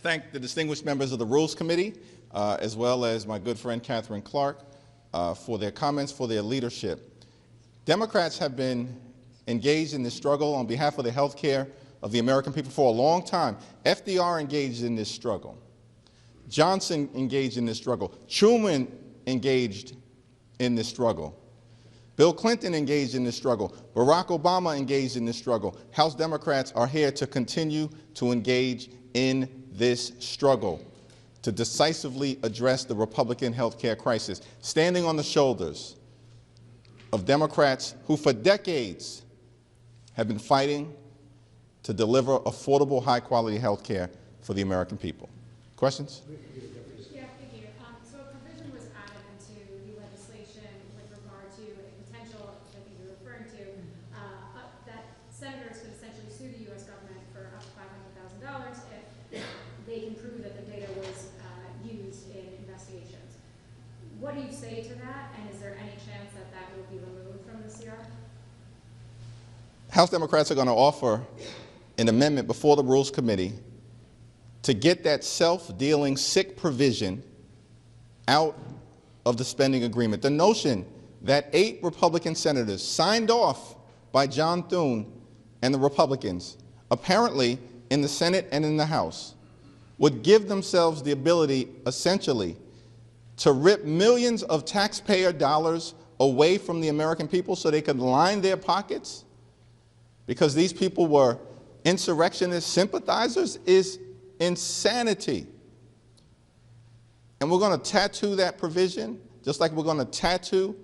thank the distinguished members of the Rules Committee, as well as my good friend Catherine Clark, for their comments, for their leadership. Democrats have been engaged in this struggle on behalf of the health care of the American people for a long time. FDR engaged in this struggle. Johnson engaged in this struggle. Schumer engaged in this struggle. Bill Clinton engaged in this struggle. Barack Obama engaged in this struggle. House Democrats are here to continue to engage in this struggle to decisively address the Republican health care crisis, standing on the shoulders of Democrats who for decades have been fighting to deliver affordable, high-quality health care for the American people. Questions? Yeah, thank you. So a provision was added into the legislation with regard to a potential, I think you're referring to, that senators could essentially sue the U.S. government for up to $500,000 if they can prove that the data was used in investigations. What do you say to that, and is there any chance that that will be removed from the CR? House Democrats are going to offer an amendment before the Rules Committee to get that self-dealing sick provision out of the spending agreement. The notion that 8 Republican senators signed off by John Thune and the Republicans, apparently in the Senate and in the House, would give themselves the ability, essentially, to rip millions of taxpayer dollars away from the American people so they could line their pockets because these people were insurrectionist sympathizers is insanity. And we're going to tattoo that provision, just like we're going to tattoo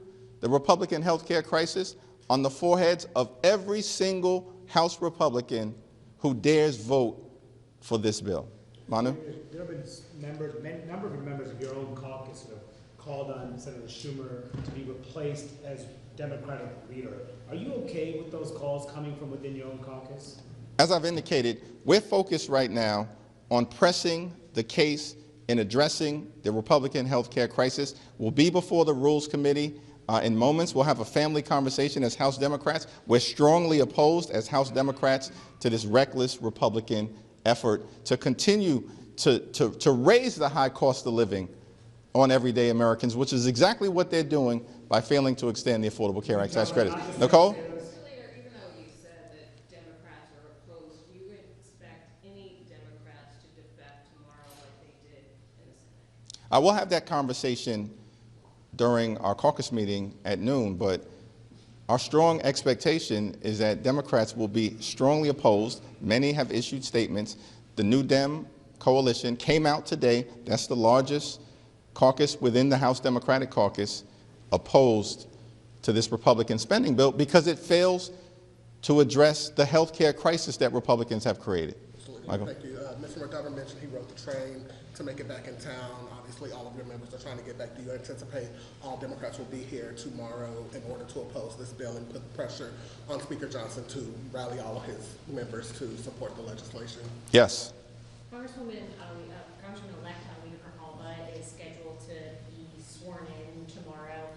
the Republican health care crisis on the foreheads of every single House Republican who dares vote for this bill. Manu? There have been a number of members of your own caucus who have called on Senator Schumer to be replaced as Democratic leader. Are you okay with those calls coming from within your own caucus? As I've indicated, we're focused right now on pressing the case in addressing the Republican health care crisis. We'll be before the Rules Committee in moments. We'll have a family conversation as House Democrats. We're strongly opposed as House Democrats to this reckless Republican effort to continue to raise the high cost of living on everyday Americans, which is exactly what they're doing by failing to extend the Affordable Care Act tax credits. Nicole? Even though you said that Democrats are opposed, you would expect any Democrats to defect tomorrow like they did in the Senate? I will have that conversation during our caucus meeting at noon, but our strong expectation is that Democrats will be strongly opposed. Many have issued statements. The New Dem coalition came out today. That's the largest caucus within the House Democratic Caucus, opposed to this Republican spending bill because it fails to address the health care crisis that Republicans have created. Absolutely. Michael? Thank you. Mr. McGovern mentioned he rode the train to make it back in town. Obviously, all of your members are trying to get back. Do you anticipate all Democrats will be here tomorrow in order to oppose this bill and put pressure on Speaker Johnson to rally all of his members to support the legislation? Yes. Congresswoman-elect Leaer is scheduled to be sworn in tomorrow,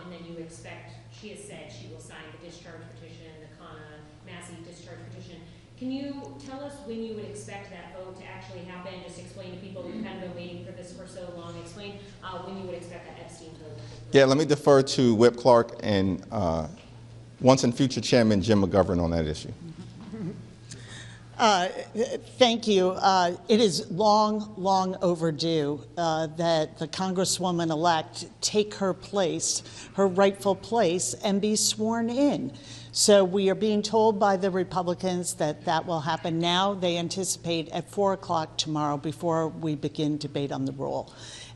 and then you expect, she has said she will sign the discharge petition, the Massey discharge petition. Can you tell us when you would expect that vote to actually happen? Just explain to people who've kind of been waiting for this for so long. Explain when you would expect that Epstein vote. Yeah, let me defer to Whip Clark and once and future Chairman Jim McGovern on that issue. Thank you. It is long overdue that the Congresswoman-elect take her place, her rightful place, and be sworn in. So we are being told by the Republicans that that will happen now. They anticipate at 4 o'clock tomorrow before we begin debate on the rule.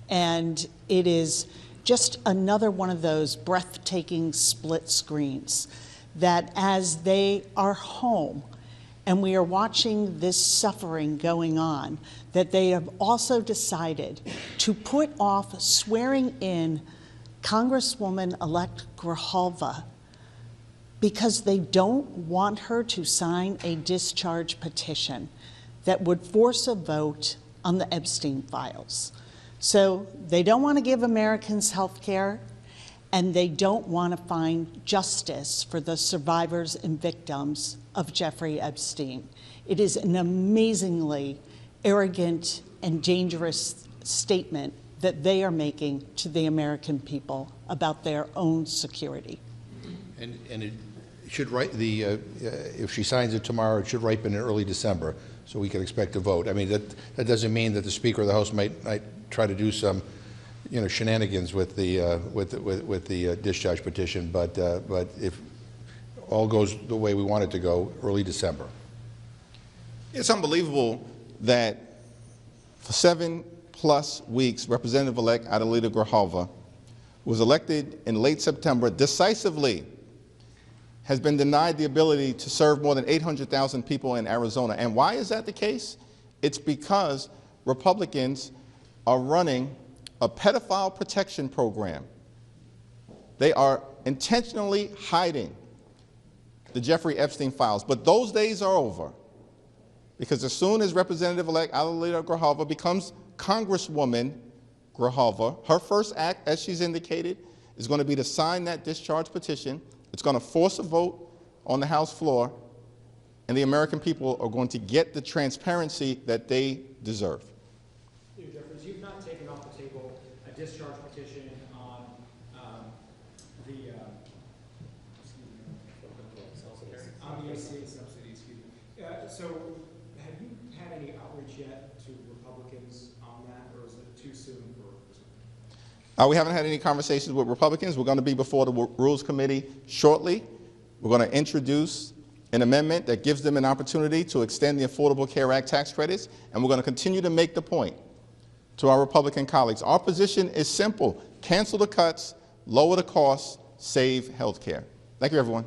And it is just another one of those breathtaking split screens that as they are home, and we are watching this suffering going on, that they have also decided to put off swearing in Congresswoman-elect Grijalva because they don't want her to sign a discharge petition that would force a vote on the Epstein files. So they don't want to give Americans health care, and they don't want to find justice for the survivors and victims of Jeffrey Epstein. It is an amazingly arrogant and dangerous statement that they are making to the American people about their own security. And it should if she signs it tomorrow, it should ripen in early December, so we can expect a vote. I mean, that doesn't mean that the Speaker of the House might try to do some, shenanigans with the discharge petition, but if all goes the way we want it to go, early December. It's unbelievable that for 7+ weeks, Representative-elect Adelita Grijalva, who was elected in late September, decisively has been denied the ability to serve more than 800,000 people in Arizona. And why is that the case? It's because Republicans are running a pedophile protection program. They are intentionally hiding the Jeffrey Epstein files. But those days are over, because as soon as Representative-elect Adelita Grijalva becomes Congresswoman Grijalva, her first act, as she's indicated, is going to be to sign that discharge petition. It's going to force a vote on the House floor, and the American people are going to get the transparency that they deserve. Leader Jeffries, you've not taken off the table a discharge petition on the estate subsidy, excuse me. So have you had any outreach yet to Republicans on that, or is it too soon for something? We haven't had any conversations with Republicans. We're going to be before the Rules Committee shortly. We're going to introduce an amendment that gives them an opportunity to extend the Affordable Care Act tax credits, and we're going to continue to make the point to our Republican colleagues. Our position is simple: cancel the cuts, lower the costs, save health care. Thank you, everyone.